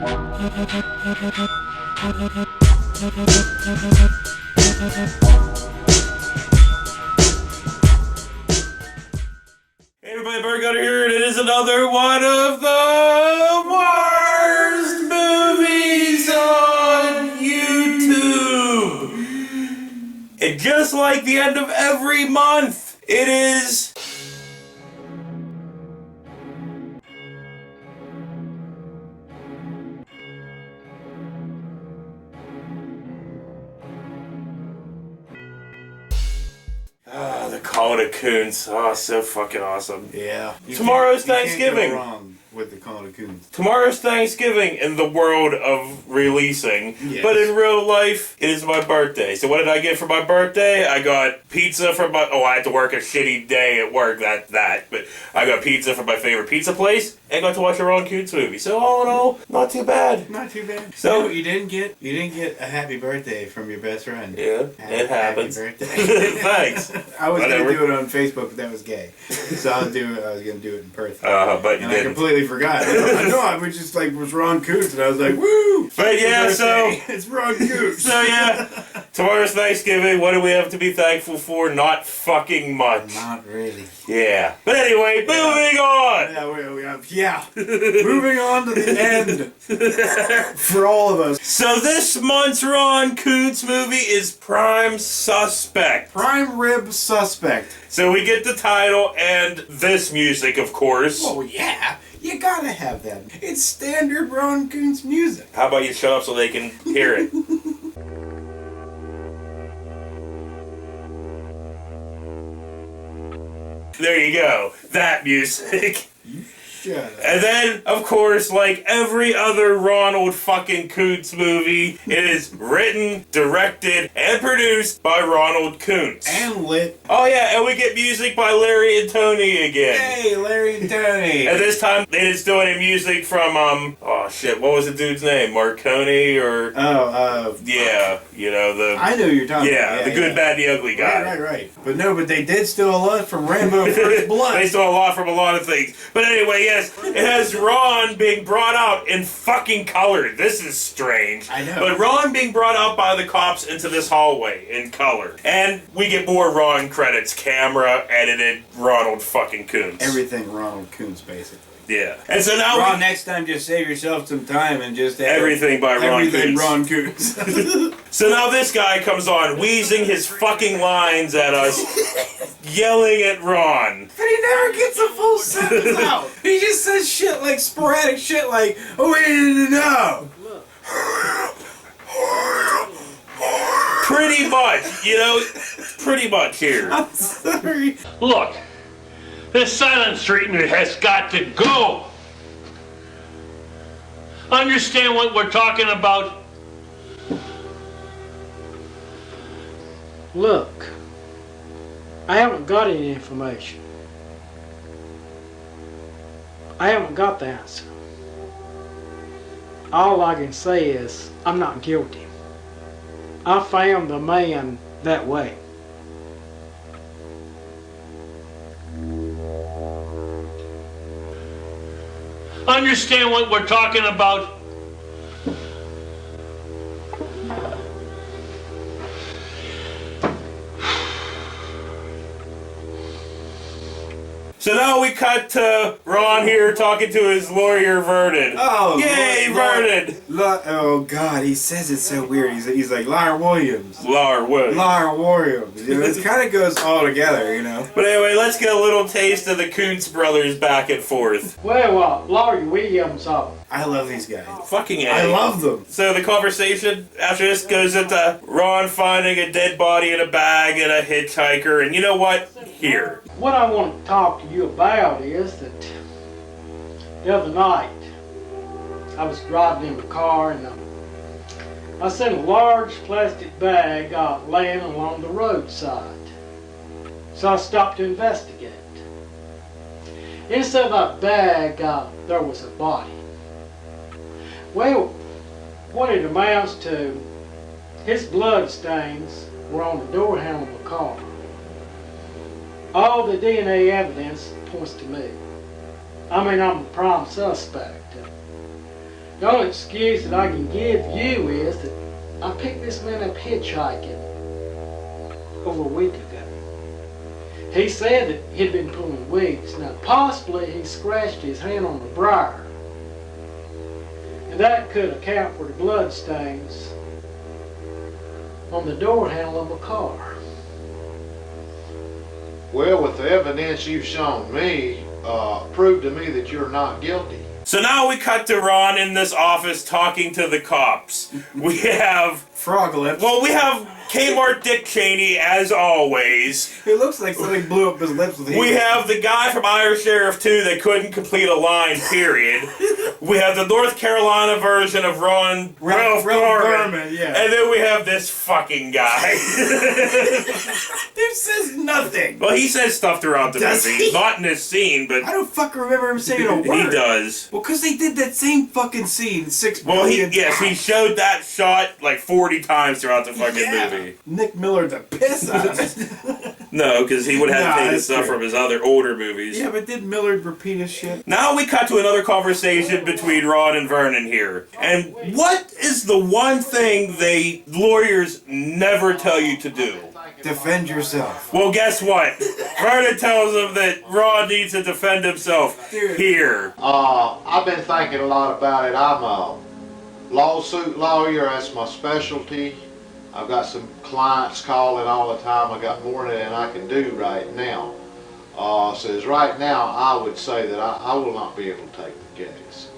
Hey everybody, Burger here, and it is another one of the worst movies on YouTube. And just like the end of every month, it is... the Cult of Koontz. Oh, so fucking awesome. Yeah. Tomorrow's Thanksgiving. You can't go wrong with the Cult of Koontz. Tomorrow's Thanksgiving in the world of releasing, yes. But in real life, it is my birthday. So what did I get for my birthday? I got pizza from my... Oh, I had to work a shitty day at work, but I got pizza from my favorite pizza place, and got to watch a Ron Koontz movie. So all in all, not too bad. Not too bad. So you know what you didn't get? You didn't get a happy birthday from your best friend. Yeah, it happens. Happy birthday. Thanks. I was going to do it on Facebook, but that was gay. So I was going to do it in person. But you and didn't. I completely forgot. I know, I was just like, was Ron Koontz, and I was like, woo! But yeah, so... It's Ron Koontz. So yeah, tomorrow's Thanksgiving. What do we have to be thankful for? Not fucking much. Not really. Yeah. But anyway, moving on! Yeah. Moving on to the end. For all of us. So this month's Ron Koontz movie is Prime Suspect. Prime Rib Suspect. So we get the title and this music, of course. Oh yeah. You gotta have that. It's standard Ron Koontz music. How about you shut up so they can hear it? There you go. That music. Shut up. And then, of course, like every other Ronald fucking Koontz movie, it is written, directed, and produced by Ronald Koontz. And lit. Oh yeah, and we get music by Larry and Tony again. Hey, Larry and Tony. And this time, it is doing music from, oh shit, what was the dude's name? Marconi or... yeah, you know, the... I know who you're talking about. Yeah, the good, bad, the ugly guy. Right. But no, but they did steal a lot from Rambo First Blood. They stole a lot from a lot of things. But anyway, yes, it has Ron being brought out in fucking color. This is strange. I know. But Ron being brought out by the cops into this hallway in color. And we get more Ron credits. Camera, edited, Ronald fucking Koontz. Everything Ronald Koontz, basically. Yeah. And so now Ron, next time just save yourself some time and just... Everything by Ron Everything Koontz. Ron Koontz. So now this guy comes on, wheezing his fucking lines at us, yelling at Ron. But he never gets a full sentence out. He just says shit like sporadic shit like, oh, we need to know. Pretty much, you know, pretty much here. I'm sorry. Look, this silence treatment has got to go. Understand what we're talking about? Look, I haven't got any information. I haven't got the answer. All I can say is I'm not guilty. I found the man that way. Understand what we're talking about? So now we cut to Ron here talking to his lawyer, Vernon. Oh, yay, Vernon! Oh, God, he says it so weird. He's like, Liar Williams. Liar Williams. Liar Williams. You know, it kind of goes all together, you know. But anyway, let's get a little taste of the Koontz brothers back and forth. Well, Laurie Williams, I love these guys. Fucking A. I love them. So the conversation after this goes into Ron finding a dead body in a bag and a hitchhiker, and you know what? Here. what I want to talk to you about is that the other night I was driving in the car and I seen a large plastic bag laying along the roadside. So I stopped to investigate. Inside that bag, there was a body. Well, what it amounts to, his blood stains were on the door handle of the car. All the DNA evidence points to me. I mean, I'm the prime suspect. The only excuse that I can give you is that I picked this man up hitchhiking over a week ago. He said that he'd been pulling weeds. Now, possibly he scratched his hand on the briar. And that could account for the blood stains on the door handle of a car. Well, with the evidence you've shown me, prove to me that you're not guilty. So now we cut to Ron in this office talking to the cops. We have... Frog lips. Well, we have Kmart Dick Cheney, as always. It looks like somebody blew up his lips with heat. We have the guy from Irish Sheriff 2 that couldn't complete a line, period. We have the North Carolina version of Ralph Garman. Yeah. And then we have this fucking guy. Dude says nothing. Well, he says stuff throughout the Does movie. he? Not in this scene, but... I don't fucking remember him saying a word. He does. Well, because they did that same fucking scene 6 Well, billion he times. showed that shot like 40 times throughout the fucking movie. Nick Miller to piss on it. No, because he would have Nah, taken that's stuff true. from his other older movies. Yeah, but did Millard repeat his shit? Now we cut to another conversation between Ron and Vernon here. And what is the one thing lawyers never tell you to do? Defend yourself. Well, guess what? Vernon tells him that Ron needs to defend himself here. I've been thinking a lot about it. I'm a lawsuit lawyer. That's my specialty. I've got some clients calling all the time. I got more than I can do right now. Says right now, I would say that I will not be able to take the case.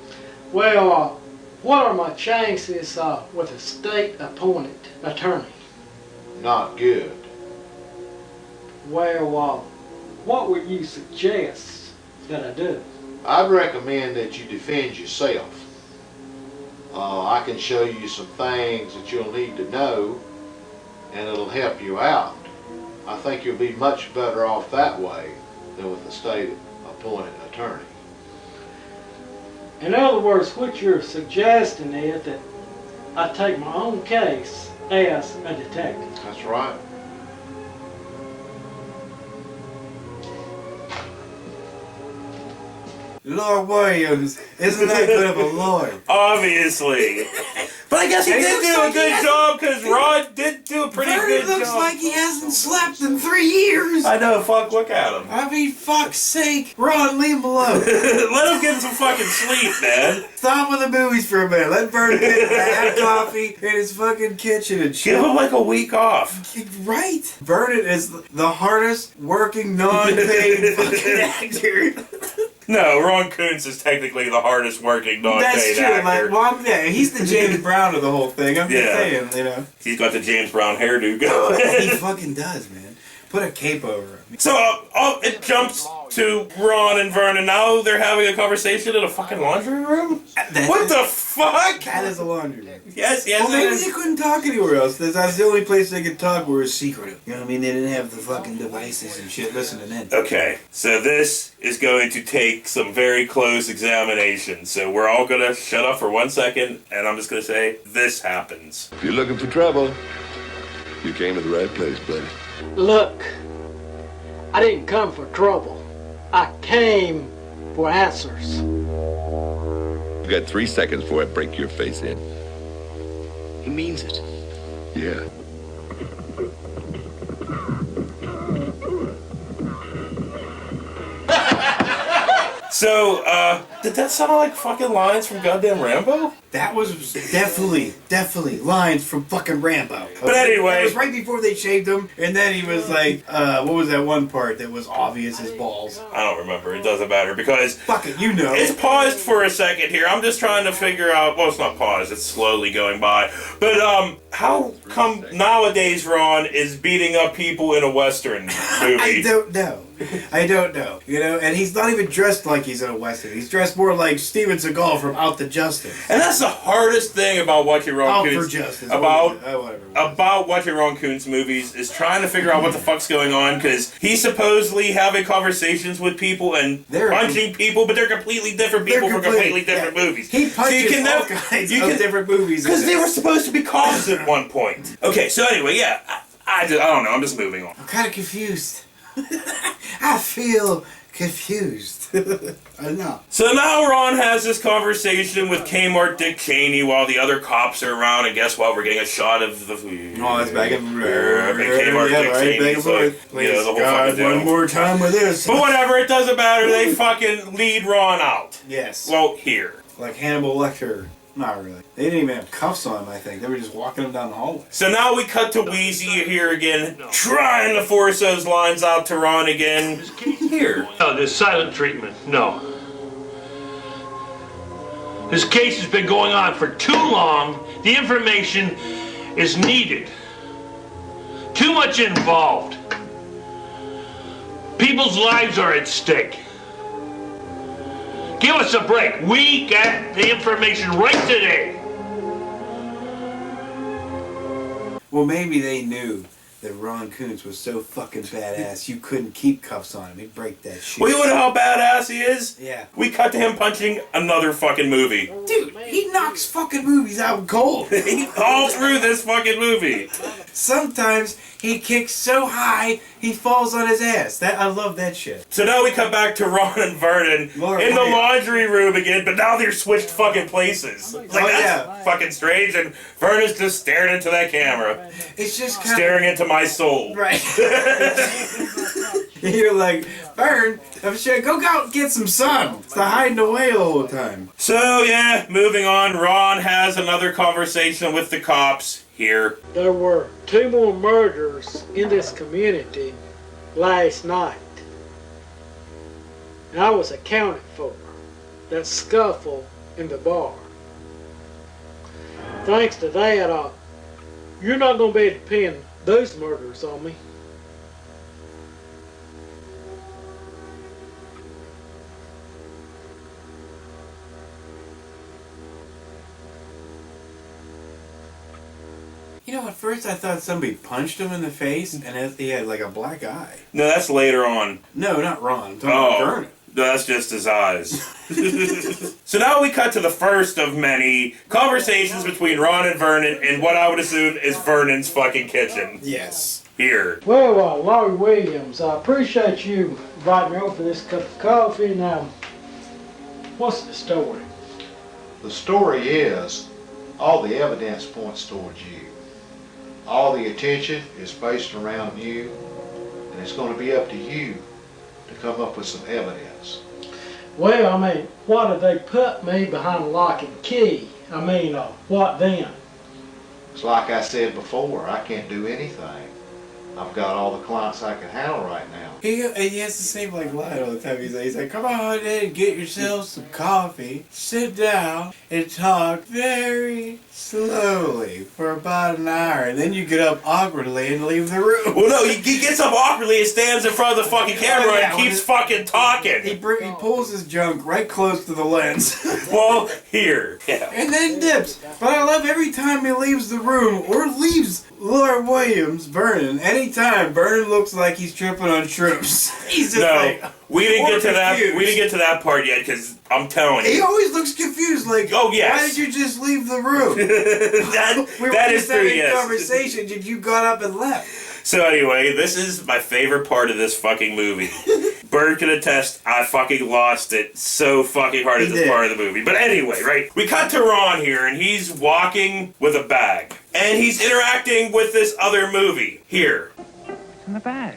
Well, what are my chances with a state-appointed attorney? Not good. Well, what would you suggest that I do? I'd recommend that you defend yourself. I can show you some things that you'll need to know, and it'll help you out. I think you'll be much better off that way than with a state-appointed attorney. In other words, what you're suggesting is that I take my own case as a detective. That's right. Lord Williams isn't that good of a lawyer. Obviously. But I guess he And he did looks do a like he good hasn't- job because Ron did do a pretty Vernon good looks job. like he hasn't slept in 3 years. I know, fuck, look at him. I mean, fuck's sake. Ron, leave him alone. Let him get some fucking sleep, man. Stop with the movies for a minute. Let Vernon have coffee in his fucking kitchen and shit. Give him like a week off. Right? Vernon is the hardest working non-paid fucking actor. No, Ron Koontz is technically the hardest working non-paid That's true. actor. Like, well, yeah, he's the James Brown of the whole thing. I'm just Yeah. saying, you know. He's got the James Brown hairdo He going. fucking does, man. Put a cape over him. So it jumps to Ron and Vernon. Now they're having a conversation in a fucking laundry room? What the fuck? That is a laundry room. Yes, Well, it maybe is. they couldn't talk anywhere else. That's the only place they could talk where it's secretive. You know what I mean? They didn't have the fucking devices and shit listening in. Okay, so this is going to take some very close examination. So we're all going to shut up for 1 second, and I'm just going to say, this happens. If you're looking for trouble, you came to the right place, buddy. Look, I didn't come for trouble. I came for answers. You got 3 seconds before I break your face in. He means it. Yeah. So, did that sound like fucking lines from goddamn Rambo? That was definitely lines from fucking Rambo. But anyway. It was right before they shaved him, and then he was like, what was that one part that was obvious as balls? I don't remember. It doesn't matter because Fuck it, you know. it's paused for a second here. I'm just trying to figure out. Well, it's not paused. It's slowly going by. But how come nowadays Ron is beating up people in a Western movie? I don't know. You know, and he's not even dressed like he's in a Western. He's dressed more like Steven Seagal from Out to Justice. And that's the hardest thing about watching Ron Out Koontz. for Justice. About whatever. watching Ron Koontz movies is trying to figure out what the fuck's going on because he's supposedly having conversations with people and They're- punching people, but they're completely different people from completely different yeah. movies. He punches can all never- kinds you of can- different movies. Because they were supposed to be cops at one point. Okay, so anyway, yeah, I don't know. I'm just moving on. I'm kind of confused. I feel confused. I know. So now Ron has this conversation with Kmart Dick Cheney while the other cops are around, and guess what? We're getting a shot of the... Oh, that's back and forth. Kmart Dick Cheney's like, Please, the whole God, fucking deal. one more time with this. But whatever, it doesn't matter. They fucking lead Ron out. Yes. Well, here. Like Hannibal Lecter. Not really. They didn't even have cuffs on him, I think. They were just walking him down the hallway. So now we cut to Wheezy here again, trying to force those lines out to Ron again. Here. No, this silent treatment, no. This case has been going on for too long. The information is needed. Too much involved. People's lives are at stake. Give us a break. We got the information right today. Well, maybe they knew that Ron Koontz was so fucking badass you couldn't keep cuffs on him. He'd break that shit. Well, you know how badass he is? Yeah. We cut to him punching another fucking movie. Dude, he knocks fucking movies out cold. All through this fucking movie. Sometimes he kicks so high he falls on his ass. I love that shit. So now we cut back to Ron and Vernon in the laundry room again, but now they're switched fucking places. It's like, that's fucking strange, and Vernon's just staring into that camera. It's just kind staring into my soul. Right. You're like, Vern, I'm sure go out and get some sun. It's hiding away the whole time. So yeah, moving on, Ron has another conversation with the cops here. There were 2 more murders in this community last night. And I was accounted for. That scuffle in the bar. Thanks to that, you're not going to be able to pin those murders on me. You know, at first I thought somebody punched him in the face and he had like a black eye. No, that's later on. No, not Ron. I'm talking about Vernon. No, that's just his eyes. So now we cut to the first of many conversations between Ron and Vernon in what I would assume is Vernon's fucking kitchen. Yes. Here. Well, Laurie Williams, I appreciate you inviting me over for this cup of coffee. Now, what's the story? The story is, all the evidence points towards you. All the attention is based around you, and it's going to be up to you to come up with some evidence. Well, I mean, why did they put me behind lock and key? I mean, what then? It's like I said before, I can't do anything. I've got all the clients I can handle right now. He has the same like line all the time. He's like, come on in, get yourself some coffee, sit down, and talk very slowly for about an hour, and then you get up awkwardly and leave the room. Well, no, he gets up awkwardly and stands in front of the fucking camera and keeps fucking talking. He pulls his junk right close to the lens. Well, here. Yeah. And then dips. But I love every time he leaves the room or leaves Laura Williams, Vernon, anytime Vernon looks like he's tripping on shrooms. He's just like, we didn't get to that. confused. We didn't get to that part yet because I'm telling He you. always looks confused, like, Oh, yes. why did you just leave the room? We were that just is true, having yes. conversation and you got up and left. So anyway, this is my favorite part of this fucking movie. Bird can attest, I fucking lost it so fucking hard at this part of the movie. But anyway, right? We cut to Ron here, and he's walking with a bag. And he's interacting with this other movie. Here. It's in the bag.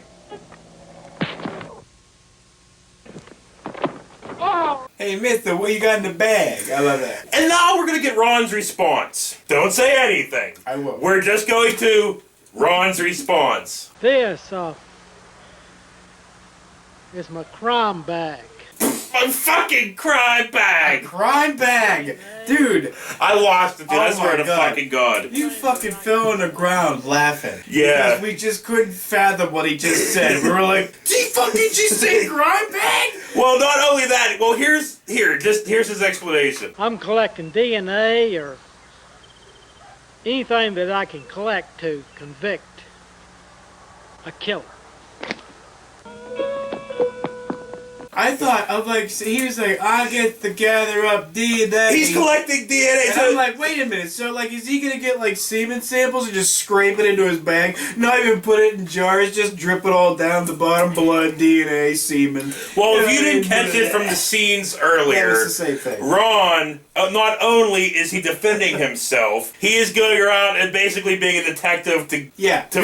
Hey, mister, what you got in the bag? I love that. And now we're going to get Ron's response. Don't say anything. I won't. We're just going to Ron's response. This is my crime bag. My fucking crime bag. Crime bag! Dude, I lost it, dude. I Oh swear my to God. fucking God. you fucking fell on the ground laughing. Yeah. Because we just couldn't fathom what he just said. We were like, did he fucking just say crime bag? Well, not only that. Well, here's his explanation. I'm collecting DNA or anything that I can collect to convict a killer. I thought, I'm like, he was like, I get to gather up DNA. He's collecting DNA. And I'm like, wait a minute. So, like, is he gonna get like semen samples and just scrape it into his bag? Not even put it in jars, just drip it all down the bottom, blood, DNA, semen. Well, if you didn't catch it from the scenes earlier, it's the same thing. Ron, not only is he defending himself, he is going around and basically being a detective to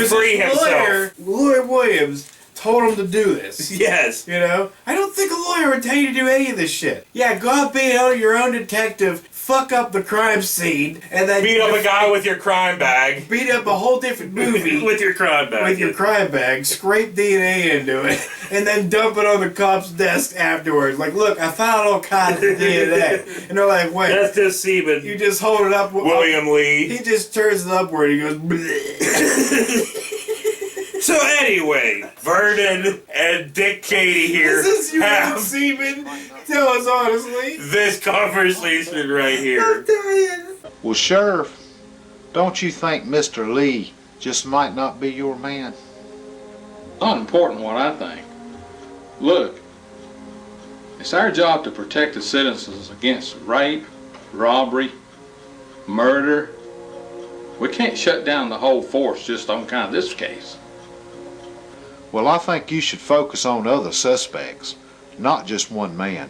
free himself. Lawyer Williams told him to do this. Yes. You know? I don't think a lawyer would tell you to do any of this shit. Yeah, go out being your own detective, fuck up the crime scene, and then beat up a guy with your crime bag. Beat up a whole different movie. With your crime bag. With your crime bag, scrape DNA into it, and then dump it on the cop's desk afterwards. Like, look, I found all kinds of DNA. And they're like, wait. That's just semen. You just hold it up. William Lee. He just turns it upward. He goes, bleh. So anyway, Vernon and Dick Cheney here Is this you have semen? Tell us honestly. This conversation right here. I'm dying. Well, Sheriff, don't you think Mr. Lee just might not be your man? Not important what I think. Look, it's our job to protect the citizens against rape, robbery, murder. We can't shut down the whole force just on kind of this case. Well, I think you should focus on other suspects, not just one man.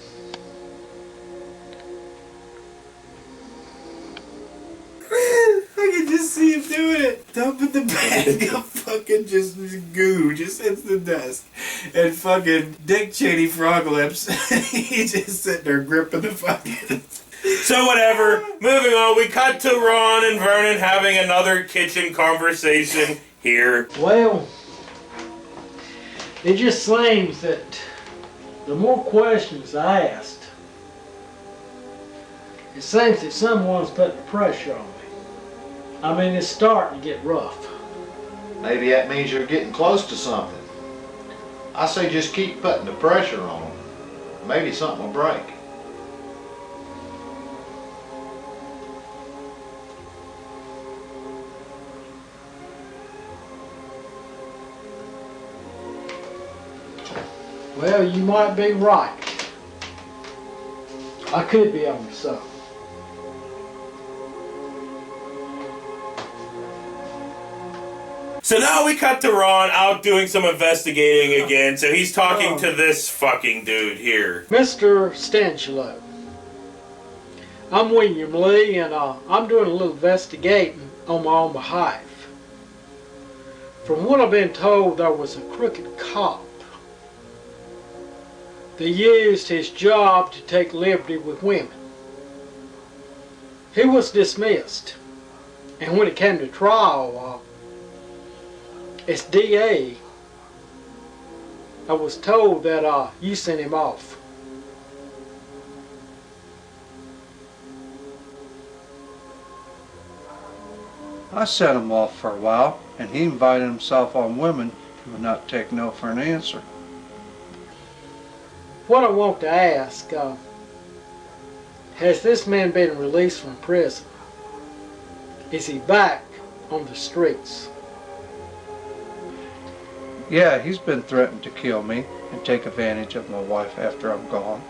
I can just see him doing it. Dumping the bag of fucking just goo just hits the desk. And fucking Dick Cheney frog lips. He's just sitting there gripping the fucking... So whatever, moving on, we cut to Ron and Vernon having another kitchen conversation here. Well, it just seems that the more questions asked, it seems that someone's putting pressure on me. I mean, it's starting to get rough. Maybe that means you're getting close to something. I say just keep putting the pressure on them. Maybe something will break. Well, you might be right. I could be on so. So now we cut to Ron out doing some investigating again. So he's talking to this fucking dude here. Mr. Stangelo, I'm William Lee, and I'm doing a little investigating on my own behalf. From what I've been told, there was a crooked cop that used his job to take liberty with women. He was dismissed, and when it came to trial, as DA, I was told that you sent him off. I sent him off for a while, and he invited himself on women who would not take no for an answer. What I want to ask, has this man been released from prison? Is he back on the streets? Yeah, he's been threatened to kill me and take advantage of my wife after I'm gone.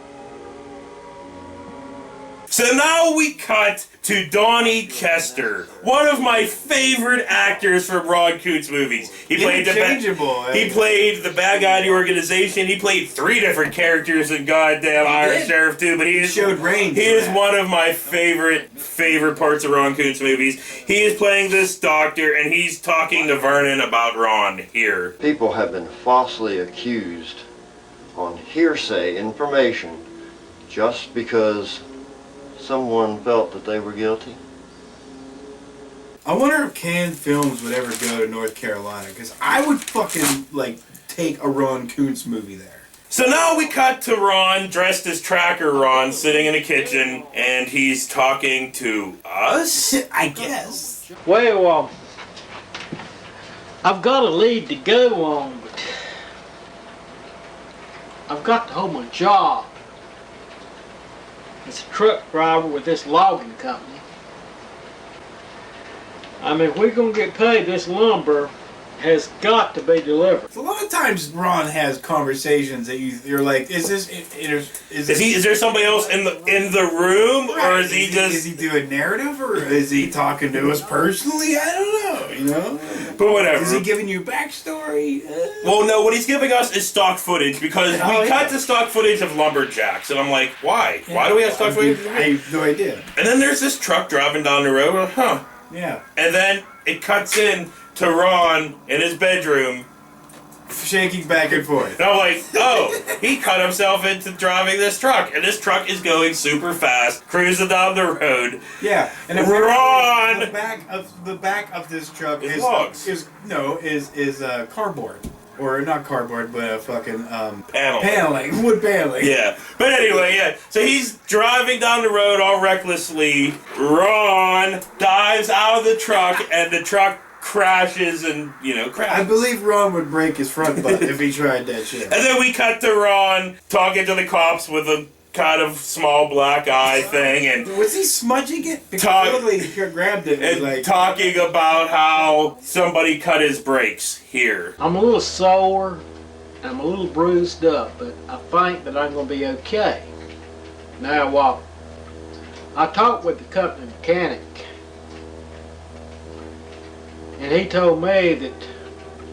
So now we cut to Donnie Chester, one of my favorite actors from Ron Koontz movies. He played he played the bad guy in the organization. He played 3 different characters in goddamn Irish Sheriff too. But he showed range. He is one of my favorite parts of Ron Koontz movies. He is playing this doctor, and he's talking to Vernon about Ron here. People have been falsely accused on hearsay information just because someone felt that they were guilty. I wonder if canned films would ever go to North Carolina, because I would fucking, like, take a Ron Koontz movie there. So now we cut to Ron, dressed as Tracker Ron, sitting in a kitchen, and he's talking to us? I guess. Well, I've got a lead to go on, but I've got to hold my job. It's a truck driver with this logging company. I mean, if we're going to get paid this lumber, has got to be delivered. A lot of times Ron has conversations that you're like, is there somebody else in the room, or is he doing narrative, or is he talking to us personally? I don't know, you know. But whatever. Is he giving you backstory? Well, no. What he's giving us is stock footage because we cut the stock footage of lumberjacks, and I'm like, why? Yeah. Why do we have stock footage? I have no idea. And then there's this truck driving down the road. Huh. Yeah. And then it cuts in to Ron in his bedroom, shaking back and forth. And I'm like, oh, he cut himself into driving this truck, and this truck is going super fast, cruising down the road. Yeah, and Ron, the back of this truck is cardboard. Or not cardboard, but a fucking paneling, wood paneling. Yeah, but anyway, yeah. So he's driving down the road all recklessly. Ron dives out of the truck, and the truck crashes and, crashes. I believe Ron would break his front butt if he tried that shit. And then we cut to Ron talking to the cops with a kind of small black eye thing, and was he smudging it? Totally grabbed it and talking about how somebody cut his brakes here. I'm a little sore, I'm a little bruised up, but I think that I'm going to be okay. Now, I talked with the company mechanic, and he told me that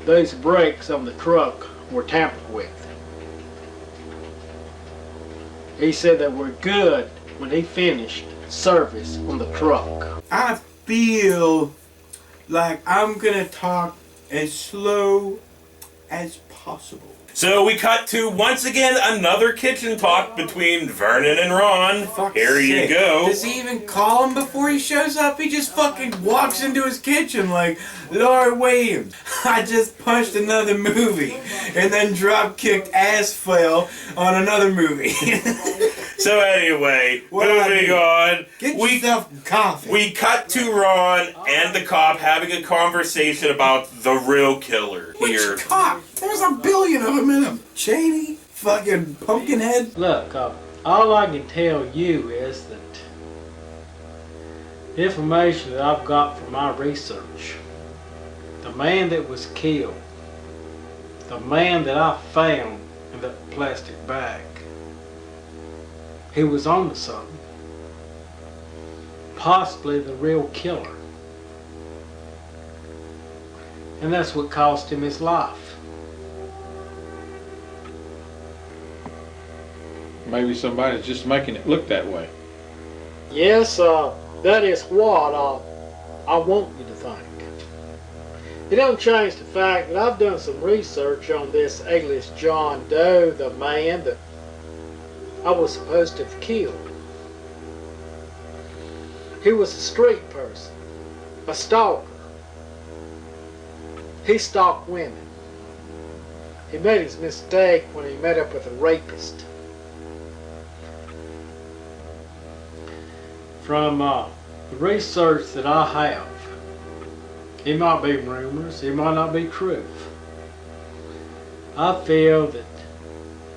those brakes on the truck were tampered with. He said they were good when he finished service on the truck. I feel like I'm gonna talk as slow as possible. So we cut to, once again, another kitchen talk between Vernon and Ron. Here you go. Does he even call him before he shows up? He just fucking walks into his kitchen like, Lord Williams, I just punched another movie and then drop-kicked asphalt on another movie. So anyway, moving on. Get yourself coffee. We cut to Ron and the cop having a conversation about the real killer here. Which cop? There's a billion of them in him. Cheney, fucking Pumpkinhead. Look, all I can tell you is that the information that I've got from my research, the man that was killed, the man that I found in that plastic bag, he was on to something. Possibly the real killer. And that's what cost him his life. Maybe somebody's just making it look that way. Yes, that is what I want you to think. It don't change the fact that I've done some research on this alias John Doe, the man that I was supposed to have killed. He was a street person, a stalker. He stalked women. He made his mistake when he met up with a rapist. From the research that I have, it might be rumors, it might not be truth. I feel that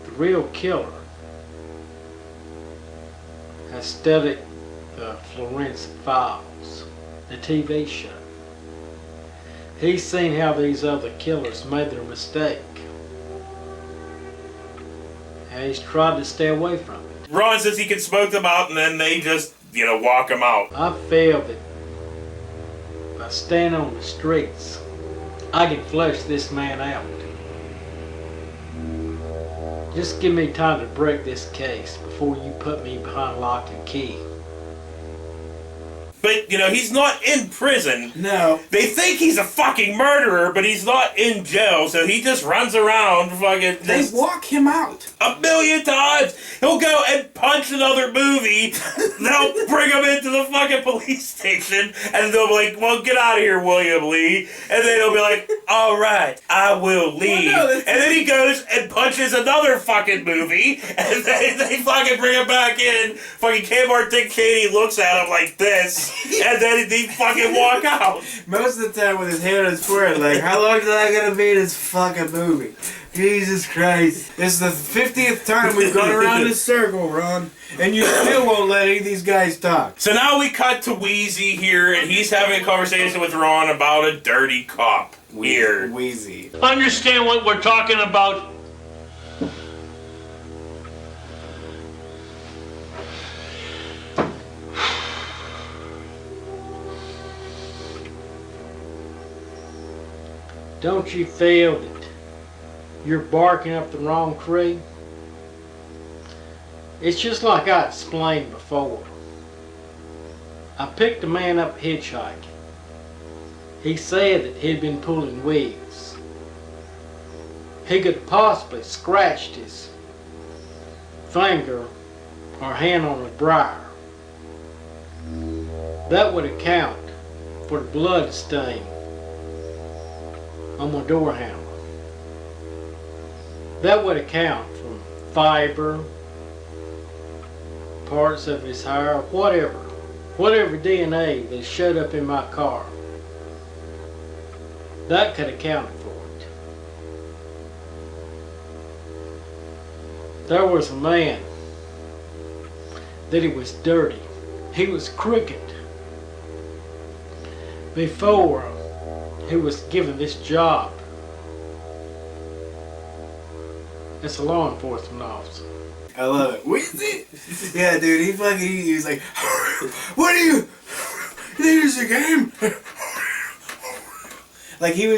the real killer has studied the Florence Files, the TV show. He's seen how these other killers made their mistake. And he's tried to stay away from it. Ron says he can smoke them out and then they just, walk them out. I feel that by staying on the streets, I can flush this man out. Just give me time to break this case before you put me behind lock and key. But, he's not in prison. No. They think he's a fucking murderer, but he's not in jail, so he just runs around fucking... They walk him out. 1,000,000 times. He'll go and punch another movie. They'll bring him into the fucking police station, and they'll be like, well, get out of here, William Lee. And then he'll be like, all right, I will leave. Well, no, and then he goes and punches another fucking movie, and they fucking bring him back in. Fucking Kmart Dick Cheney looks at him like this. And then he fucking walk out. Most of the time with his hand on his forehead, like, how long is I gonna be in this fucking movie? Jesus Christ. This is the 50th time we've gone around this circle, Ron. And you still won't let any of these guys talk. So now we cut to Wheezy here, and he's having a conversation with Ron about a dirty cop. here. Wheezy. Understand what we're talking about? Don't you feel that you're barking up the wrong tree? It's just like I explained before. I picked a man up hitchhiking. He said that he'd been pulling wigs. He could have possibly scratched his finger or hand on a briar. That would account for the blood stain on my door handle. That would account for fiber, parts of his hair, whatever DNA that showed up in my car. That could account for it. There was a man that he was dirty. He was crooked. Before he was given this job as a law enforcement officer. I love it. Wheezy? Yeah, dude, he was like, what are you? You think this is a game? Like he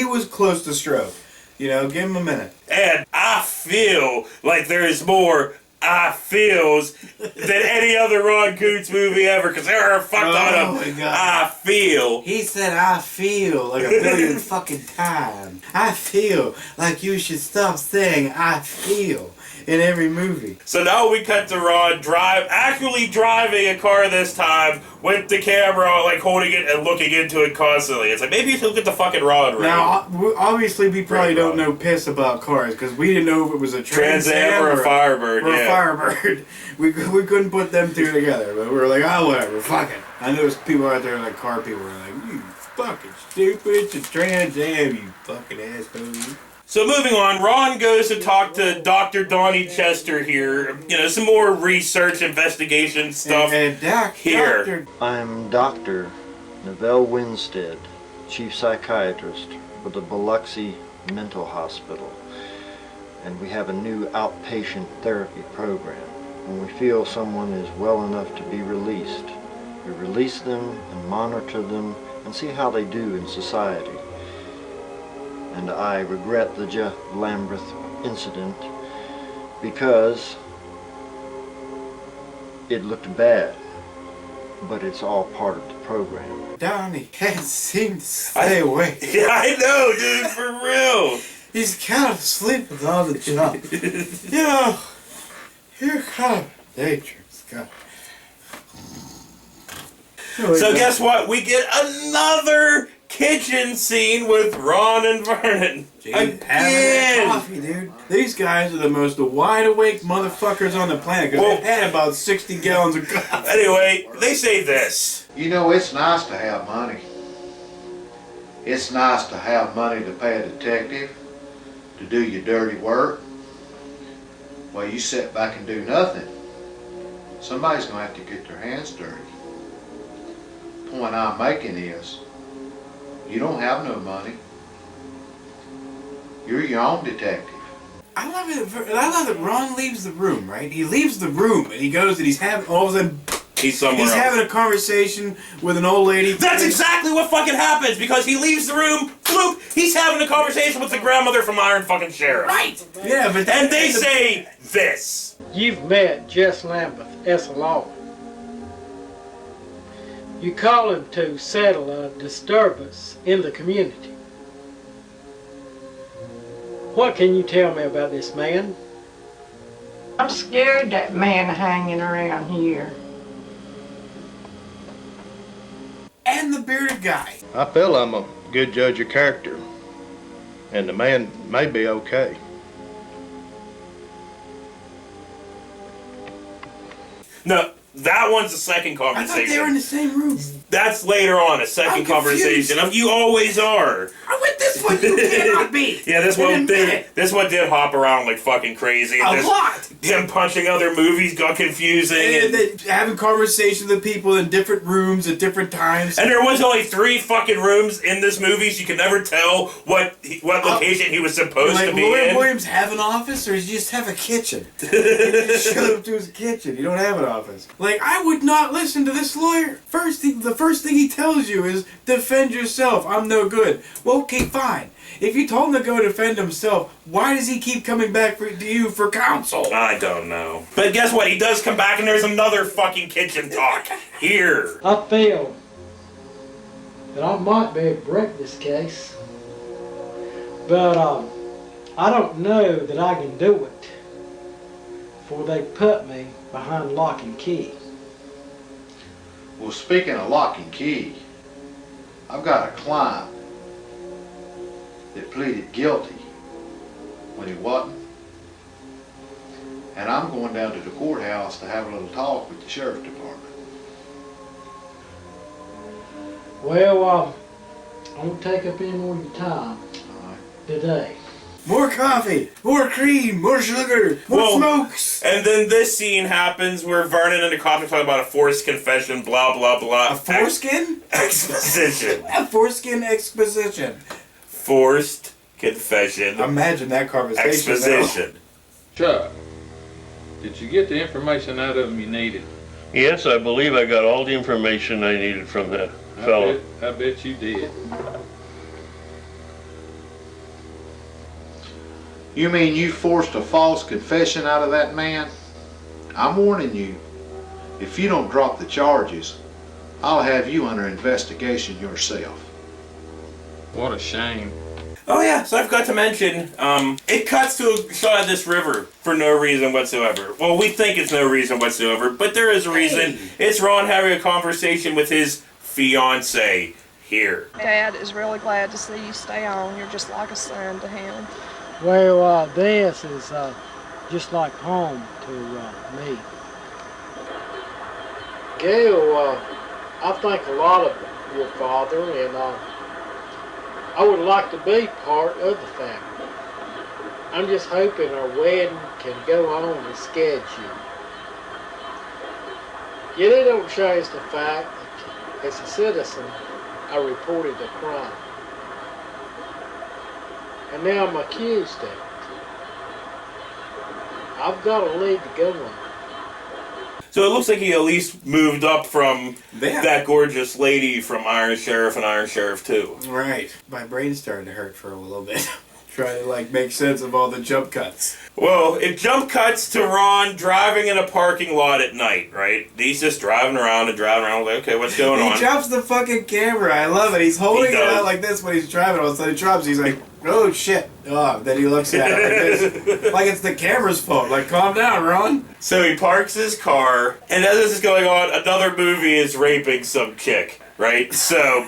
was close to stroke. You know, give him a minute. And I feel like there is more I feels than any other Ron Koontz movie ever, because there are a fuck ton of I feel. He said I feel like a billion fucking times. I feel like you should stop saying I feel in every movie. So now we cut to Ron actually driving a car this time with the camera like holding it and looking into it constantly. It's like, maybe you should look at the fucking Ron right now. Obviously we probably don't know piss about cars because we didn't know if it was a Trans Am or a Firebird. Or a Firebird. We couldn't put them two together, but we were like, oh whatever, fuck it. I know there's people out there like car people were like, you fucking stupid, it's a Trans Am, you fucking asshole. So moving on, Ron goes to talk to Dr. Donnie Chester here. You know, some more research, investigation stuff here. I'm Dr. Neville Winstead, Chief Psychiatrist for the Biloxi Mental Hospital. And we have a new outpatient therapy program. When we feel someone is well enough to be released, we release them and monitor them and see how they do in society. And I regret the Jeff Lamberth incident because it looked bad, but it's all part of the program. Donnie can't seem to stay awake. Yeah, I know, dude, for real. He's kind of asleep with all the junk. You know, you're kind of dangerous guy. So guess what? We get another kitchen scene with Ron and Vernon. Having that coffee, dude. These guys are the most wide awake motherfuckers on the planet because they've had about 60 gallons of coffee. Anyway, they say this. You know, it's nice to have money. It's nice to have money to pay a detective to do your dirty work. While you sit back and do nothing, somebody's going to have to get their hands dirty. The point I'm making is, you don't have no money. You're your own detective. I love it. I love that Ron leaves the room, right? He leaves the room and he goes and he's having, all of a sudden, he's somewhere else. Having a conversation with an old lady. That's exactly what fucking happens, because he leaves the room, bloop, he's having a conversation with the grandmother from Iron fucking Sheriff. Right! Yeah, but and they say this. You've met Jess Lambeth as a lawyer. You call him to settle a disturbance in the community. What can you tell me about this man? I'm scared that man hanging around here. And the bearded guy. I feel I'm a good judge of character, and the man may be okay. No, that one's the second conversation. I thought they were in the same room. That's later on, a second conversation. You always are. With this one, you cannot be. Yeah, this one did hop around like fucking crazy. A lot. Him punching other movies got confusing. And then having conversations with people in different rooms at different times. And there was only 3 fucking rooms in this movie, so you could never tell what location he was supposed to be Lloyd in. Williams have an office, or does he just have a kitchen? He just showed up to his kitchen. You don't have an office. Like, I would not listen to this lawyer. The first thing he tells you is, defend yourself. I'm no good. Well, okay, fine. If you told him to go defend himself, why does he keep coming back to you for counsel? I don't know. But guess what? He does come back and there's another fucking kitchen talk. Here. I feel that I might be able to break this case, but I don't know that I can do it before they put me behind lock and key. Well, speaking of lock and key, I've got a client that pleaded guilty when he wasn't. And I'm going down to the courthouse to have a little talk with the sheriff department. Well, I won't take up any more of your time today. More coffee, more cream, more sugar, more smokes. And then this scene happens where Vernon and the cops are talking about a forced confession, blah, blah, blah. A foreskin? Exposition. A foreskin exposition. Forced confession. Imagine that conversation. Exposition. Chuck, did you get the information out of him you needed? Yes, I believe I got all the information I needed from that fellow. I bet you did. You mean you forced a false confession out of that man? I'm warning you, if you don't drop the charges, I'll have you under investigation yourself. What a shame. Oh yeah, so I forgot to mention, it cuts to a shot of this river for no reason whatsoever. Well, we think it's no reason whatsoever, but there is a reason. It's Ron having a conversation with his fiancée here. Dad is really glad to see you stay on. You're just like a son to him. Well, this is just like home to me. Gail, I think a lot of your father, and I would like to be part of the family. I'm just hoping our wedding can go on as scheduled. Yet it don't change the fact that as a citizen, I reported a crime. And now I'm accused of it. I've got a lead to go on. So it looks like he at least moved up from that gorgeous lady from Iron Sheriff and Iron Sheriff 2. Right. My brain's starting to hurt for a little bit. Trying to make sense of all the jump cuts. Well, it jump cuts to Ron driving in a parking lot at night, right? He's just driving around. Like, okay, what's going on? He drops the fucking camera. I love it. He's holding it out like this when he's driving. All of a sudden he drops. He's like, oh shit. Oh, then he looks at it like this. Like it's the camera's fault. Like, calm down, Ron. So he parks his car, and as this is going on, another movie is raping some chick, right? So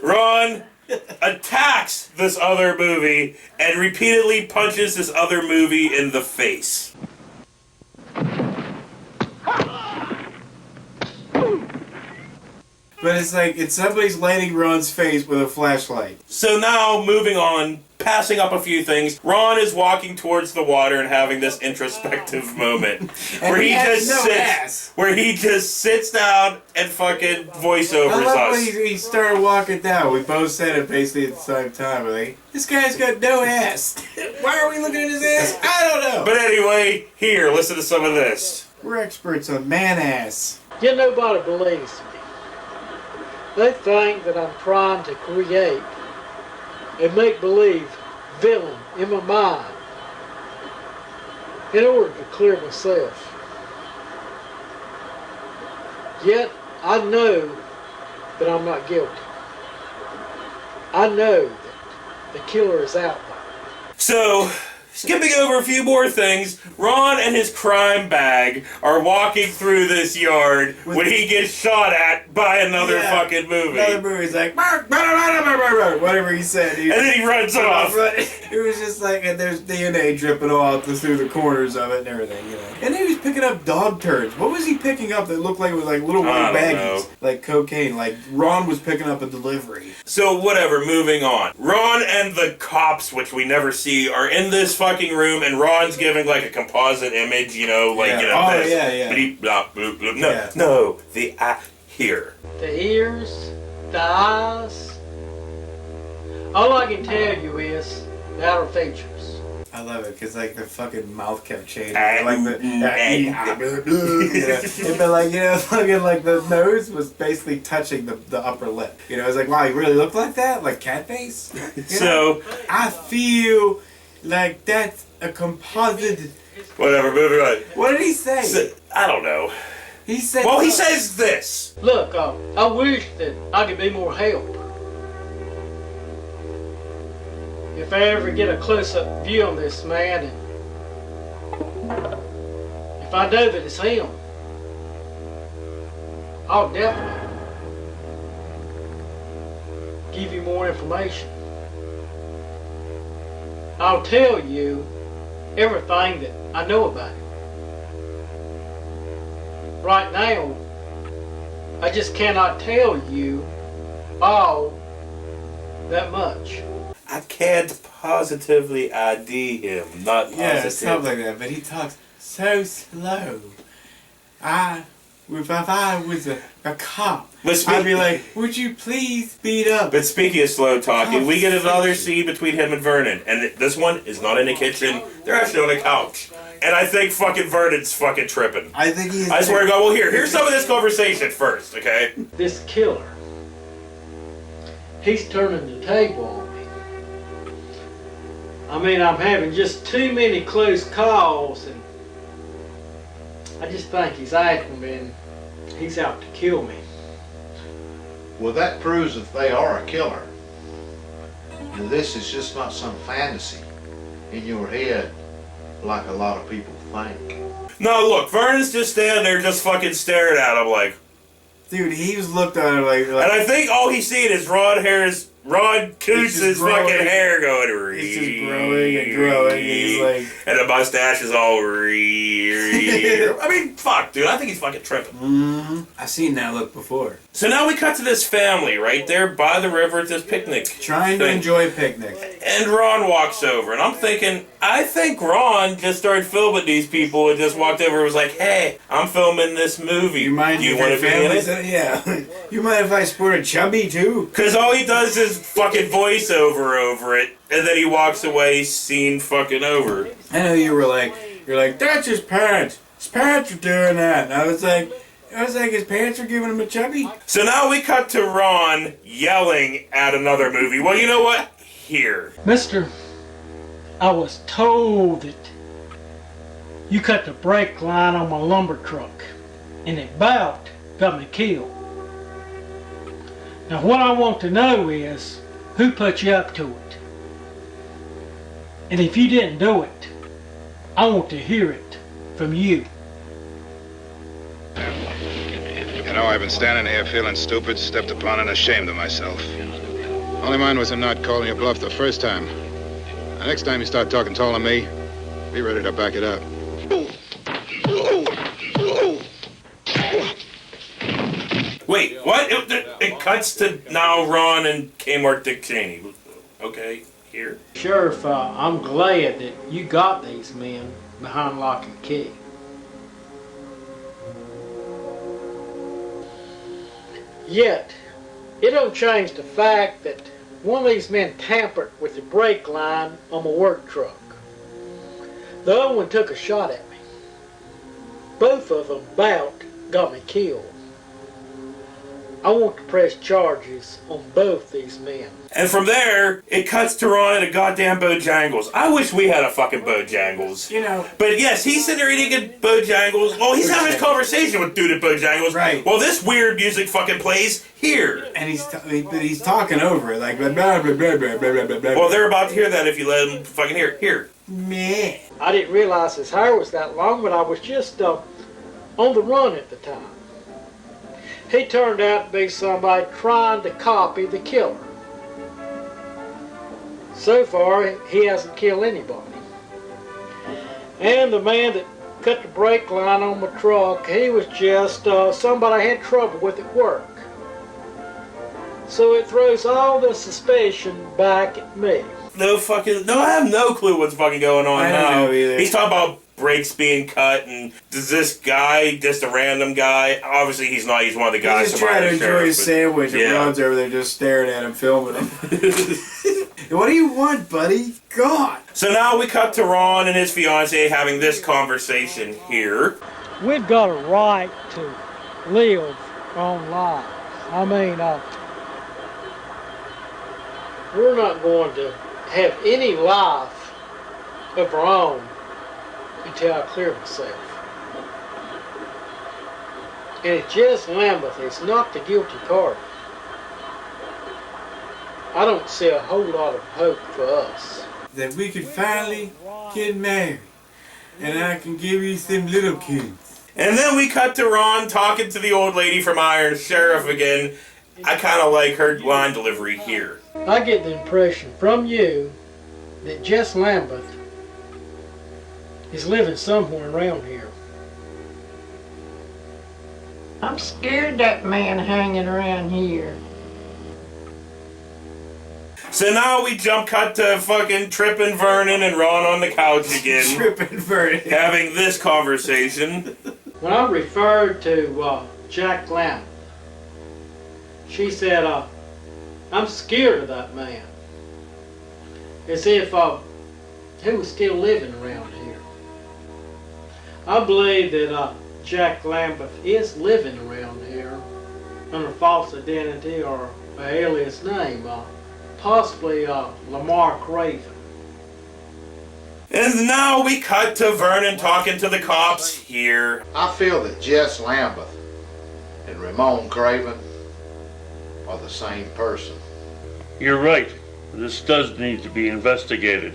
Ron attacks this other movie and repeatedly punches this other movie in the face. But it's like somebody's lighting Ron's face with a flashlight. So now, moving on, passing up a few things, Ron is walking towards the water and having this introspective moment where he just sits down and fucking voiceovers I love us. when he started walking down. We both said it basically at the same time. Like, this guy's got no ass. Why are we looking at his ass? I don't know. But anyway, here, listen to some of this. We're experts on man ass. Yet nobody believes me. They think that I'm trying to create a make-believe villain in my mind in order to clear myself. Yet I know that I'm not guilty. I know that the killer is out there. So, skipping over a few more things, Ron and his crime bag are walking through this yard when he gets shot at by another fucking movie. Another movie's like, whatever he said. And then he runs off. It was just like, and there's DNA dripping all through the corners of it and everything, you know. And he was picking up dog turds? What was he picking up that looked like it was like little white baggies? Like cocaine. Like Ron was picking up a delivery. So whatever, moving on. Ron and the cops, which we never see, are in this fucking room, and Ron's giving like a composite image, you know, like, you know, oh, this. yeah, yeah. But he, no, the here. The ears, the eyes. All I can tell you is the outer features. I love it because like the fucking mouth kept changing. Like the but like, you know, fucking like the nose was basically touching the upper lip. You know, I was like, wow, you really look like that, like cat face. So I feel like that's a composite. Whatever, moving on. What did he say? So, I don't know. He said. Well, he says this. Look, I wish that I could be more help. If I ever get a close-up view on this man, and if I know that it's him, I'll definitely give you more information. I'll tell you everything that I know about him. Right now, I just cannot tell you all that much. I can't positively ID him, not positive. Yeah, something like that, but he talks so slow. If I was a cop, I'd be like, would you please speed up? But speaking of slow talking, we get another scene between him and Vernon, and this one is not in the kitchen, they're actually on a couch. And I think fucking Vernon's fucking tripping. I think he's... I swear to God, well here's some of this conversation first, okay? This killer, he's turning the table on me. I mean, I'm having just too many close calls, and I just think he's after me, and he's out to kill me. Well, that proves that they are a killer. And this is just not some fantasy in your head like a lot of people think. No, look, Vernon's just standing there just fucking staring at him like... Dude, he was looked at like... And I think all he's seeing is Ron Koontz's fucking hair going... It's just growing and growing. He's like... And the mustache is all... I mean, fuck, dude. I think he's fucking tripping. Mm-hmm. I've seen that look before. So now we cut to this family right there by the river at this picnic. Trying to enjoy a picnic. And Ron walks over, and I'm thinking, I think Ron just started filming these people and just walked over and was like, hey, I'm filming this movie. You mind Do you want to be in it? Yeah. You mind if I sport a chubby too? Because all he does is fucking voiceover over it, and then he walks away, scene fucking over. I know you're like, that's his parents. His parents are doing that. And I was like, his parents are giving him a chubby. So now we cut to Ron yelling at another movie. Well, you know what? Here. Mister, I was told that you cut the brake line on my lumber truck, and it about got me killed. Now what I want to know is, who put you up to it? And if you didn't do it, I want to hear it from you. You know, I've been standing here feeling stupid, stepped upon and ashamed of myself. Only mine was in not calling you bluff the first time. The next time you start talking tall to me, be ready to back it up. Wait, what? It cuts to now Ron and Kmart Dick Cheney. Okay, here. Sheriff, I'm glad that you got these men behind lock and key. Yet, it don't change the fact that one of these men tampered with the brake line on my work truck. The other one took a shot at me. Both of them about got me killed. I want to press charges on both these men. And from there, it cuts to Ron and a goddamn Bojangles. I wish we had a fucking Bojangles. You know. But yes, he's sitting there eating a Bojangles. Well, he's having a conversation with dude at Bojangles. Right. Well, this weird music fucking plays here. And he's talking over it, like blah, blah, blah, blah, blah, blah, blah, blah. Well, they're about to hear that if you let them fucking hear it. Here. Meh. I didn't realize his hair was that long, but I was just on the run at the time. He turned out to be somebody trying to copy the killer. So far, he hasn't killed anybody. And the man that cut the brake line on my truck. He was just somebody I had trouble with at work. So it throws all the suspicion back at me. No, I have no clue what's fucking going on I now. don't know either. He's talking about brakes being cut, and does this guy, just a random guy, obviously he's not, he's one of the guys. He's just trying to enjoy his sandwich and Ron's over there just staring at him, filming him. What do you want, buddy? God. So now we cut to Ron and his fiance having this conversation here. We've got a right to live our own lives. I mean, we're not going to have any life of our own until I clear myself. And if Jess Lambeth is not the guilty party, I don't see a whole lot of hope for us. That we can finally get married. And I can give you some little kids. And then we cut to Ron talking to the old lady from Iron Sheriff again. I kind of like her line delivery here. I get the impression from you that Jess Lambeth is living somewhere around here. I'm scared that man hanging around here. So now we jump cut to fucking Trippin' Vernon and Ron on the couch again. Trippin' Vernon. Having this conversation. When I referred to Jack Lambeth, she said, I'm scared of that man. As if he was still living around here. I believe that Jack Lambeth is living around here under false identity or an alias name, possibly Lamar Craven. And now we cut to Vernon talking to the cops here. I feel that Jess Lambeth and Ramon Craven are the same person. You're right. This does need to be investigated.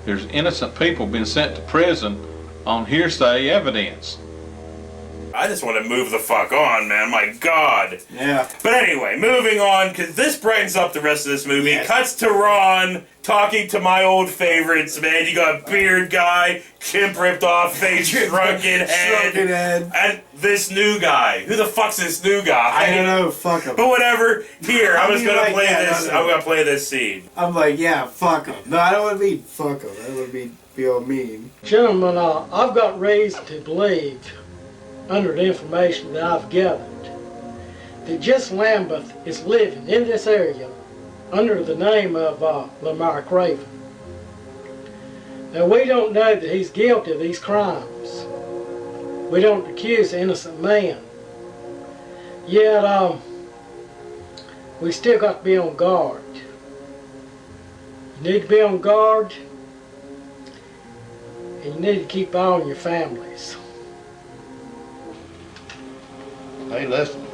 There's innocent people being sent to prison on hearsay evidence. I just want to move the fuck on, man. My God. Yeah. But anyway, moving on, because this brightens up the rest of this movie. Yes. Cuts to Ron talking to my old favorites, man. You got beard guy, chimp ripped off face, shrunken head, and this new guy. Who the fuck's this new guy? I don't know. Fuck him. But whatever. Here, I'm just gonna play this. I'm gonna play this scene. I'm like, yeah, fuck him. No, I don't want to be fuck him. I don't want to be all mean. Gentlemen, I've got reason to believe, under the information that I've gathered, that Jess Lambeth is living in this area under the name of Lamar Craven. Now, we don't know that he's guilty of these crimes. We don't accuse an innocent man. Yet, we still got to be on guard. You need to be on guard, and you need to keep eye on your families. Hey, listen.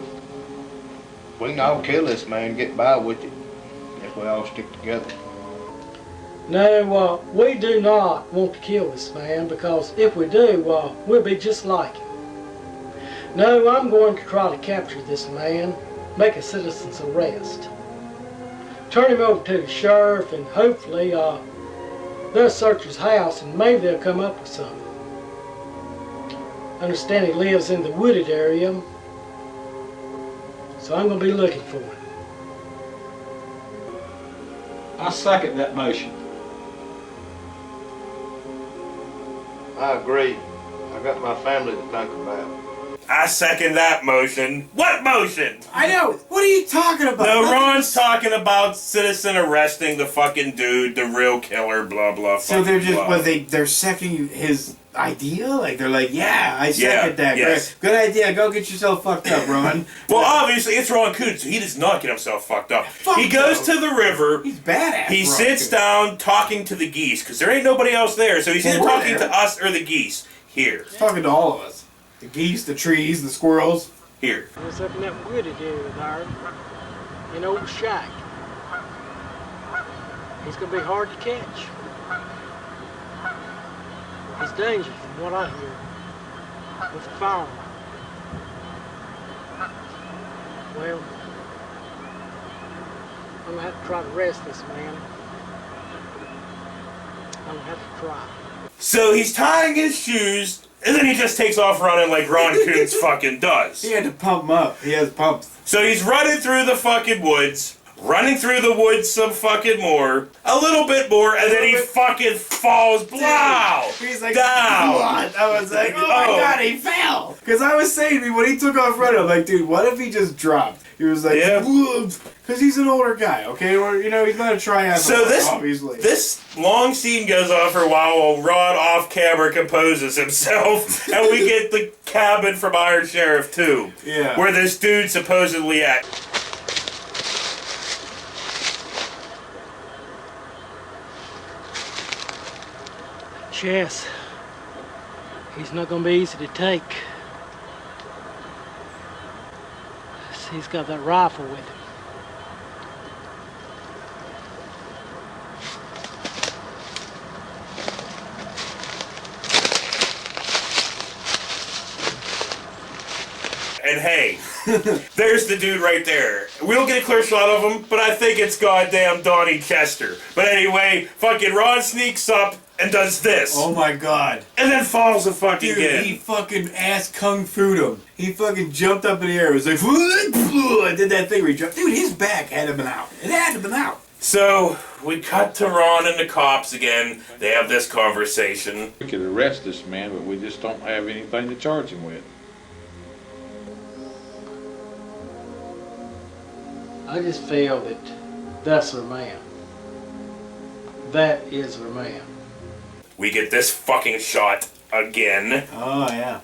We can all kill this man and get by with it if we all stick together. No, we do not want to kill this man, because if we do, we'll be just like him. No, I'm going to try to capture this man, make a citizen's arrest, turn him over to the sheriff, and hopefully they'll search his house and maybe they'll come up with something. I understand he lives in the wooded area, so I'm going to be looking for him. I second that motion. I agree. I got my family to think about. I second that motion. What motion? I know. What are you talking about? No, Ron's talking about citizen arresting the fucking dude, the real killer, blah, blah, So they're just, blah. they're seconding his idea? Like, they're like, yeah, I second that. Yes. Good idea. Go get yourself fucked up, Ron. Well, obviously, it's Ron Koontz, so he does not get himself fucked up. He goes to the river. He's badass. He sits down talking to the geese, because there ain't nobody else there, so he's either talking to us or the geese. Here. He's talking to all of us. The geese, the trees, the squirrels. Here. It's up in that wooded area there, in old shack. He's going to be hard to catch. He's dangerous from what I hear, with a firearm. Well, I'm going to have to try to arrest this man. I'm going to have to try. So he's tying his shoes And then he just takes off running like Ron Koontz fucking does. He had to pump him up. He has pumps. So he's running through the fucking woods. Running through the woods some fucking more. A little bit more, and then he fucking falls. Wow! He's like, down. What? I was like, oh my god, he fell! Because I was saying, when he took off running, I'm like, dude, what if he just dropped? He was like, because he's an older guy, okay? Or, you know, he's not a triathlete, So obviously. this long scene goes on for a while Rod off camera composes himself, and we get the cabin from Iron Sheriff 2. Yeah. Where this dude supposedly at. Chess. He's not gonna be easy to take. He's got that rifle with him. And hey, there's the dude right there. We don't get a clear shot of him, but I think it's goddamn Donnie Chester. But anyway, fucking Ron sneaks up and does this. Oh my god. And then falls the fucking Dude, he fucking ass kung fu'd him. He fucking jumped up in the air. It was like, I did that thing where he jumped. Dude, his back had to been out. It had to been out. So, we cut to Ron and the cops again. They have this conversation. We could arrest this man, but we just don't have anything to charge him with. I just feel that that's their man. That is their man. We get this fucking shot again. Oh, yeah.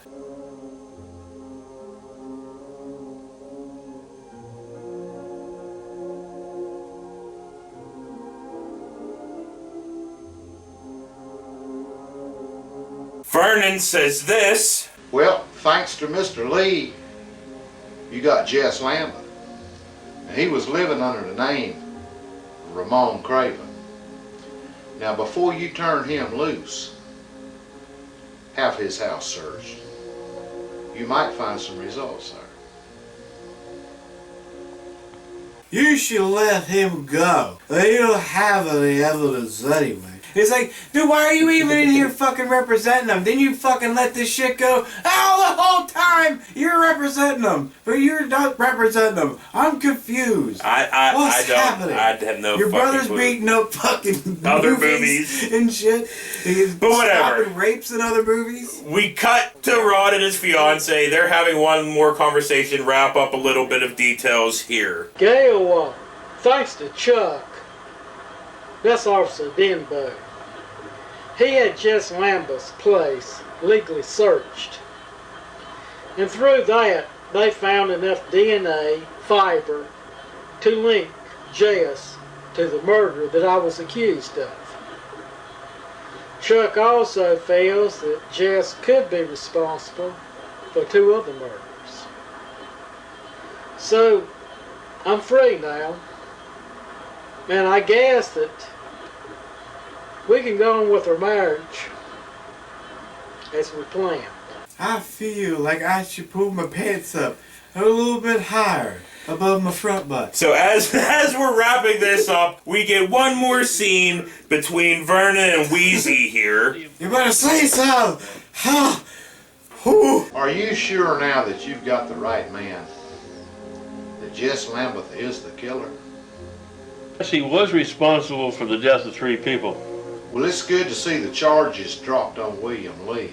Vernon says this. Well, thanks to Mr. Lee, you got Jess Lambert. He was living under the name Ramon Craven. Now, before you turn him loose, have his house searched. You might find some results there. You should let him go. You don't have any evidence anyway. It's like, dude, why are you even in here fucking representing them? Didn't you fucking let this shit go? Oh, the whole time you're representing them, but you're not representing them. I'm confused. What's happening? I have no Your fucking brother's clue. beating up fucking Other movies and shit. He's But whatever. stopping rapes in other movies. We cut to Rod and his fiance. They're having one more conversation, wrap up a little bit of details here. Gail, thanks to Chuck, that's Officer Denbo. He had Jess Lambert's place legally searched. And through that, they found enough DNA fiber to link Jess to the murder that I was accused of. Chuck also feels that Jess could be responsible for 2 other murders. So, I'm free now. And I guess that we can go on with our marriage as we planned. I feel like I should pull my pants up a little bit higher above my front butt. So as we're wrapping this up, we get one more scene between Vernon and Wheezy here. You better say so. Are you sure now that you've got the right man? That Jess Lambert is the killer? Yes, he was responsible for the death of 3 people. Well, it's good to see the charges dropped on William Lee.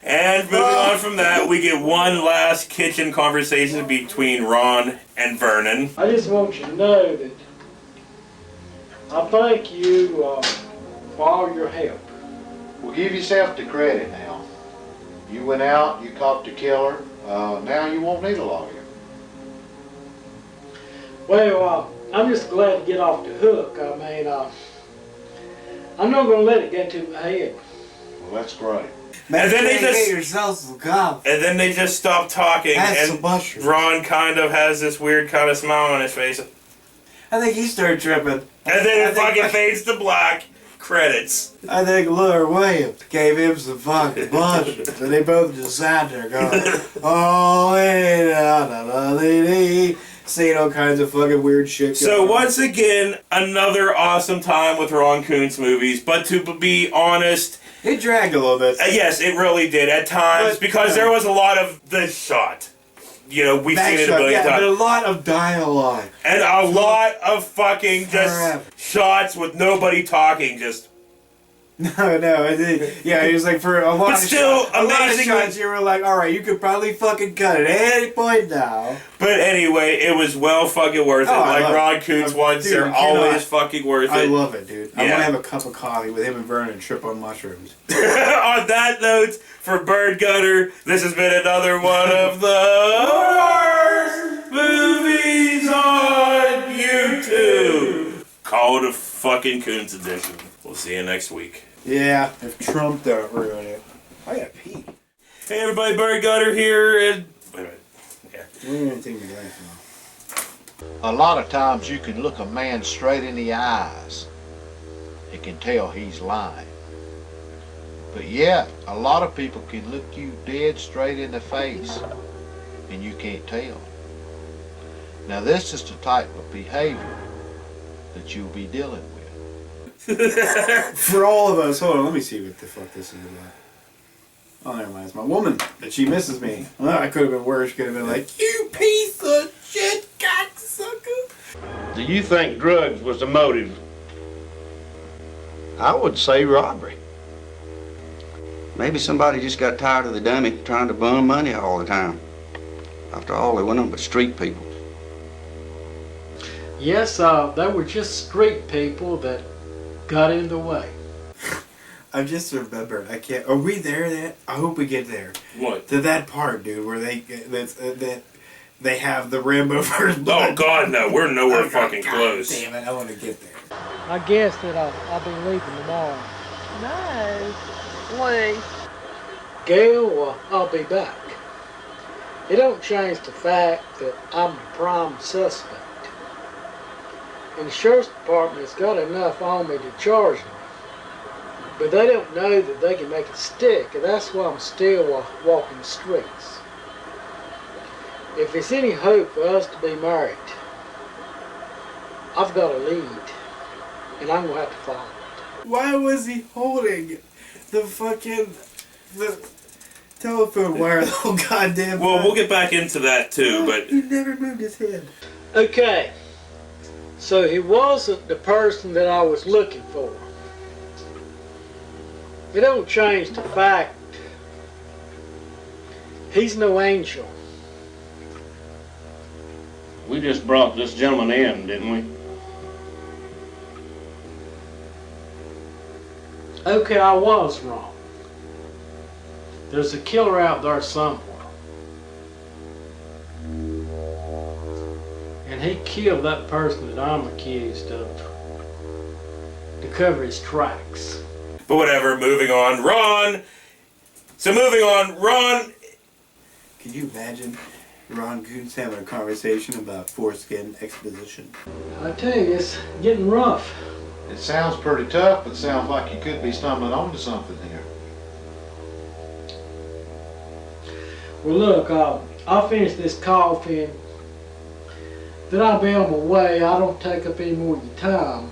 And moving on from that, we get one last kitchen conversation between Ron and Vernon. I just want you to know that I thank you for all your help. Well, give yourself the credit now. You went out, you caught the killer. Now you won't need a lawyer. Well, I'm just glad to get off the hook. I mean, I'm not going to let it get to my head. Well, that's great. And then they just get yourself some coffee. And then they just stop talking, That's and some mushrooms. Ron kind of has this weird kind of smile on his face. I think he started tripping. And then it fucking fades to black. Credits. I think Lord Williams gave him some fucking mushrooms, and they both just sat there going, oh, saying all kinds of fucking weird shit. So once again, another awesome time with Ron Koontz movies. But to be honest, It dragged a little bit. Yes, it really did at times, But, because there was a lot of this shot. You know, we've seen it a billion but a times. lot of dialogue. And a lot of fucking just shots with nobody talking, just... No, it was like for a lot of shots, you were like, alright, you could probably fucking cut it at any point now. But anyway, it was well fucking worth it. Like Ron Koontz once, dude, they're always fucking worth it. I love it, dude. I Yeah. want to have a cup of coffee with him and Vernon and trip on mushrooms. On that note, for Bird Gutter, this has been another one of the worst movies on YouTube. Cult of fucking Koontz edition. We'll see you next week. Yeah, if Trump don't ruin it. I gotta pee. Hey everybody, Bird Gutter here, and... Wait a minute. Yeah. We're gonna take my glass now. A lot of times you can look a man straight in the eyes and can tell he's lying. But yet, a lot of people can look you dead straight in the face and you can't tell. Now this is the type of behavior that you'll be dealing with. For all of us, hold on, let me see what the fuck this is about. Oh, never mind, it's my woman, but she misses me. Well, I could have been worse, could have been like, you piece of shit, cocksucker. Do you think drugs was the motive? I would say robbery. Maybe somebody just got tired of the dummy trying to bum money all the time. After all, they went on but street people. Yes, they were just street people that got in the way. I just remembered. I can't. Are we there yet? I hope we get there. What? To that part, dude, where that they have the Rambo first blood. Oh God, no! We're nowhere fucking close. Damn it! I want to get there. I guess that I'll be leaving tomorrow. No. Lee. Gail, well, I'll be back. It don't change the fact that I'm the prime suspect. And the sheriff's department's got enough on me to charge me. But they don't know that they can make it stick, and that's why I'm still walking the streets. If there's any hope for us to be married, I've got a lead, and I'm gonna have to follow it. Why was he holding the telephone wire the whole goddamn time? Well, we'll get back into that too, but He never moved his head. Okay, so he wasn't the person that I was looking for. It don't change the fact he's no angel. We just brought this gentleman in, didn't we? Okay, I was wrong. There's a killer out there somewhere. And he killed that person that I'm accused of to cover his tracks. But whatever, moving on. Ron! So moving on, Ron... Can you imagine Ron Koontz having a conversation about foreskin exposition? I tell you, it's getting rough. It sounds pretty tough, but sounds like you could be stumbling onto something here. Well look, I'll finish this coffee and then I'll be on my way. I don't take up any more of your time.